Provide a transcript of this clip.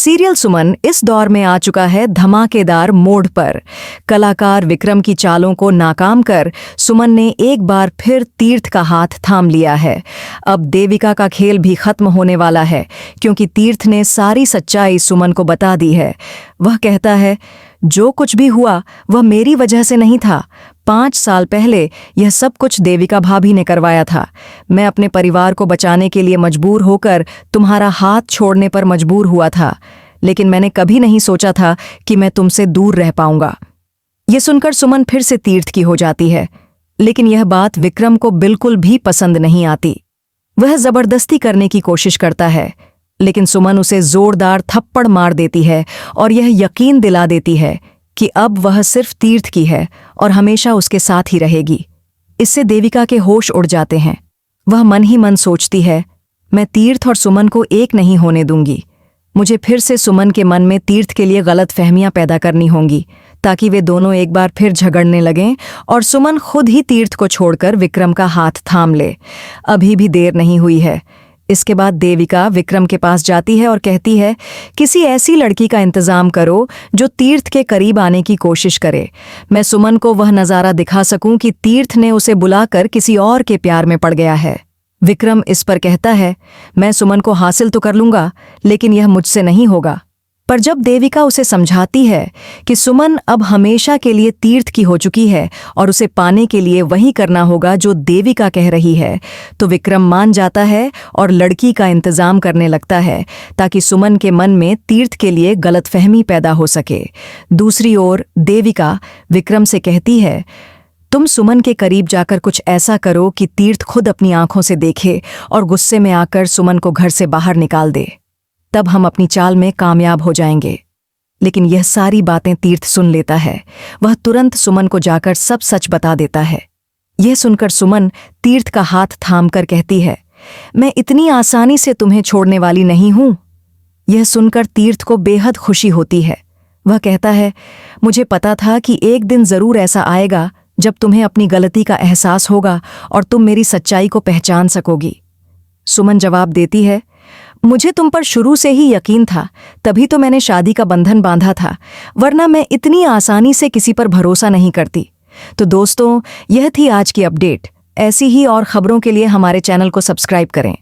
Serial सुमन इस दौर में आ चुका है धमाकेदार मोड़ पर। कलाकार विक्रम की चालों को नाकाम कर सुमन ने एक बार फिर तीर्थ का हाथ थाम लिया है। अब देविका का खेल भी खत्म होने वाला है, क्योंकि तीर्थ ने सारी सच्चाई सुमन को बता दी है। वह कहता है, जो कुछ भी हुआ वह मेरी वजह से नहीं था। 5 साल पहले यह सब कुछ देविका भाभी ने करवाया था। मैं अपने परिवार को बचाने के लिए मजबूर होकर तुम्हारा हाथ छोड़ने पर मजबूर हुआ था, लेकिन मैंने कभी नहीं सोचा था कि मैं तुमसे दूर रह पाऊंगा। यह सुनकर सुमन फिर से तीर्थ की हो जाती है, लेकिन यह बात विक्रम को बिल्कुल भी पसंद नहीं आती। वह जबरदस्ती करने की कोशिश करता है, लेकिन सुमन उसे जोरदार थप्पड़ मार देती है और यह यकीन दिला देती है कि अब वह सिर्फ तीर्थ की है और हमेशा उसके साथ ही रहेगी। इससे देविका के होश उड़ जाते हैं। वह मन ही मन सोचती है, मैं तीर्थ और सुमन को एक नहीं होने दूंगी। मुझे फिर से सुमन के मन में तीर्थ के लिए गलतफहमियां पैदा करनी होंगी, ताकि वे दोनों एक बार फिर झगड़ने लगें और सुमन खुद ही तीर्थ को छोड़कर विक्रम का हाथ थाम ले। अभी भी देर नहीं हुई है। इसके बाद देविका विक्रम के पास जाती है और कहती है, किसी ऐसी लड़की का इंतजाम करो जो तीर्थ के करीब आने की कोशिश करे। मैं सुमन को वह नज़ारा दिखा सकूं कि तीर्थ ने उसे बुलाकर किसी और के प्यार में पड़ गया है। विक्रम इस पर कहता है, मैं सुमन को हासिल तो कर लूंगा, लेकिन यह मुझसे नहीं होगा। पर जब देविका उसे समझाती है कि सुमन अब हमेशा के लिए तीर्थ की हो चुकी है और उसे पाने के लिए वही करना होगा जो देविका कह रही है, तो विक्रम मान जाता है और लड़की का इंतजाम करने लगता है, ताकि सुमन के मन में तीर्थ के लिए गलतफहमी पैदा हो सके। दूसरी ओर देविका विक्रम से कहती है, तुम सुमन के करीब जाकर कुछ ऐसा करो कि तीर्थ खुद अपनी आंखों से देखे और गुस्से में आकर सुमन को घर से बाहर निकाल दे। तब हम अपनी चाल में कामयाब हो जाएंगे। लेकिन यह सारी बातें तीर्थ सुन लेता है। वह तुरंत सुमन को जाकर सब सच बता देता है। यह सुनकर सुमन तीर्थ का हाथ थाम कर कहती है, मैं इतनी आसानी से तुम्हें छोड़ने वाली नहीं हूं। यह सुनकर तीर्थ को बेहद खुशी होती है। वह कहता है, मुझे पता था कि एक दिन जरूर ऐसा आएगा जब तुम्हें अपनी गलती का एहसास होगा और तुम मेरी सच्चाई को पहचान सकोगी। सुमन जवाब देती है, मुझे तुम पर शुरू से ही यकीन था, तभी तो मैंने शादी का बंधन बांधा था, वरना मैं इतनी आसानी से किसी पर भरोसा नहीं करती। तो दोस्तों, यह थी आज की अपडेट। ऐसी ही और खबरों के लिए हमारे चैनल को सब्सक्राइब करें।